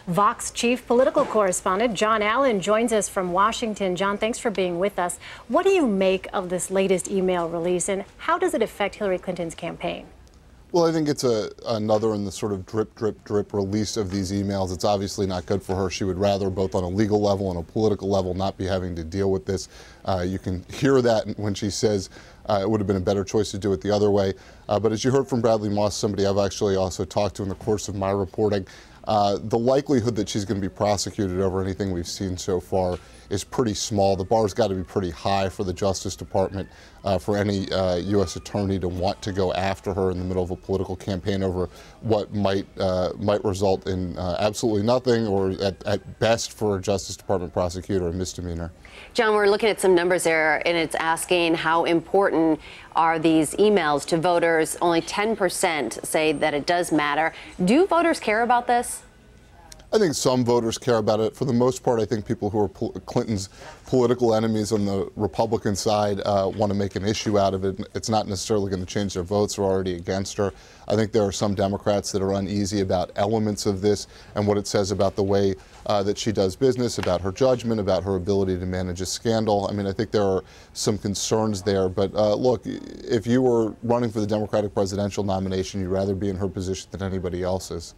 Vox chief political correspondent John Allen joins us from Washington. John, thanks for being with us. What do you make of this latest email release, and how does it affect Hillary Clinton's campaign? Well, I think it's another in the sort of drip, drip, drip release of these emails. It's obviously not good for her. She would rather, both on a legal level and a political level, not be having to deal with this. You can hear that when she says it would have been a better choice to do it the other way. But as you heard from Bradley Moss, somebody I've actually also talked to in the course of my reporting, the likelihood that she's going to be prosecuted over anything we've seen so far is pretty small. The bar's got to be pretty high for the Justice Department, for any U.S. attorney to want to go after her in the middle of a political campaign over what might result in absolutely nothing, or at best for a Justice Department prosecutor, a misdemeanor. John, we're looking at some numbers there, and it's asking how important are these emails to voters. Only 10% say that it does matter. Do voters care about this? I think some voters care about it. For the most part, I think people who are Clinton's political enemies on the Republican side want to make an issue out of it. It's not necessarily going to change their votes. They're already against her. I think there are some Democrats that are uneasy about elements of this and what it says about the way that she does business, about her judgment, about her ability to manage a scandal. I mean, I think there are some concerns there. But look, if you were running for the Democratic presidential nomination, you'd rather be in her position than anybody else's.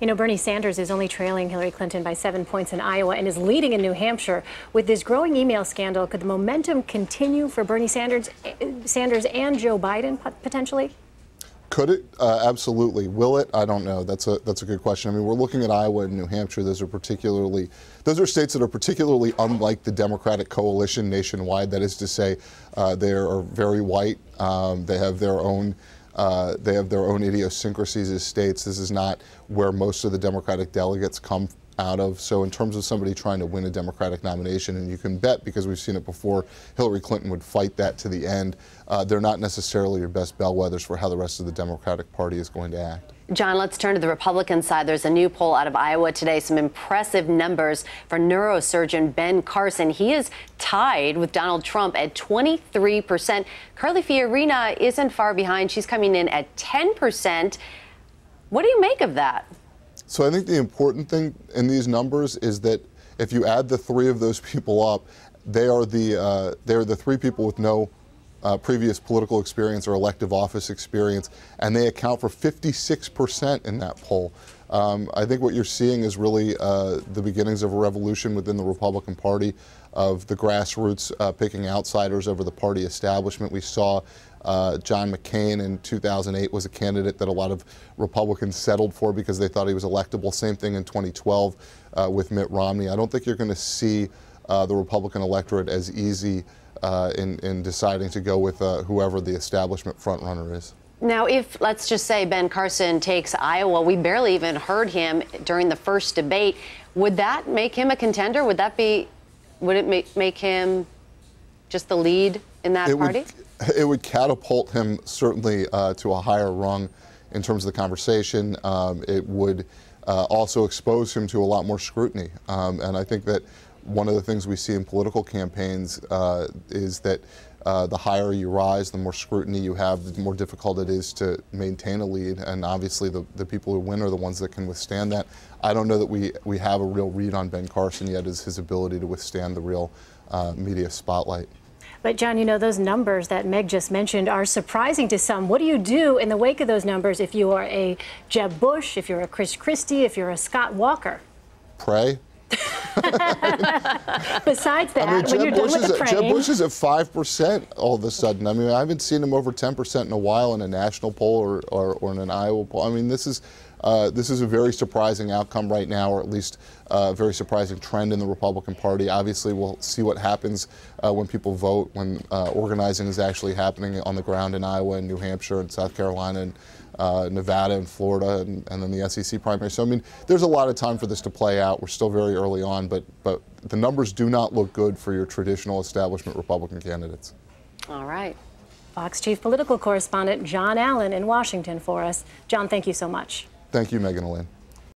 You know, Bernie Sanders is only trailing Hillary Clinton by 7 points in Iowa and is leading in New Hampshire. With this growing email scandal, could the momentum continue for Bernie Sanders and Joe Biden potentially? Could it? Absolutely. Will it? I don't know. That's a good question. I mean, we're looking at Iowa and New Hampshire. Those are states that are particularly unlike the Democratic coalition nationwide. That is to say, they are very white. They have their own idiosyncrasies as states. This is not where most of the Democratic delegates come out of. So in terms of somebody trying to win a Democratic nomination, and you can bet, because we've seen it before, Hillary Clinton would fight that to the end. They're not necessarily your best bellwethers for how the rest of the Democratic Party is going to act. John, let's turn to the Republican side. There's a new poll out of Iowa today, some impressive numbers for neurosurgeon Ben Carson. He is tied with Donald Trump at 23%. Carly Fiorina isn't far behind. She's coming in at 10%. What do you make of that? So I think the important thing in these numbers is that if you add the three of those people up, they are the three people with no previous political experience or elective office experience, and they account for 56% in that poll. I think what you're seeing is really the beginnings of a revolution within the Republican Party, of the grassroots picking outsiders over the party establishment. We saw John McCain in 2008 was a candidate that a lot of Republicans settled for because they thought he was electable. Same thing in 2012 with Mitt Romney. I don't think you're going to see the Republican electorate as easy in deciding to go with whoever the establishment frontrunner is. Now, if, let's just say, Ben Carson takes Iowa, we barely even heard him during the first debate. Would that make him a contender? Would it make him just the lead in that party? It would catapult him certainly to a higher rung in terms of the conversation. It would also expose him to a lot more scrutiny. And I think that one of the things we see in political campaigns is that the higher you rise, the more scrutiny you have, the more difficult it is to maintain a lead. And obviously the people who win are the ones that can withstand that. I don't know that we have a real read on Ben Carson yet as his ability to withstand the real media spotlight. But, John, you know, those numbers that Meg just mentioned are surprising to some. What do you do in the wake of those numbers if you are a Jeb Bush, if you're a Chris Christie, if you're a Scott Walker? Pray. Besides that, when you're done with the praying. Jeb Bush is at 5% all of a sudden. I mean, I haven't seen him over 10% in a while in a national poll or in an Iowa poll. I mean, this is a very surprising outcome right now, or at least a very surprising trend in the Republican Party. Obviously, we'll see what happens when people vote, when organizing is actually happening on the ground in Iowa and New Hampshire and South Carolina and Nevada and Florida, and then the SEC primary. So, I mean, there's a lot of time for this to play out. We're still very early on, but the numbers do not look good for your traditional establishment Republican candidates. All right. Fox chief political correspondent John Allen in Washington for us. John, thank you so much. Thank you, Megan Elaine.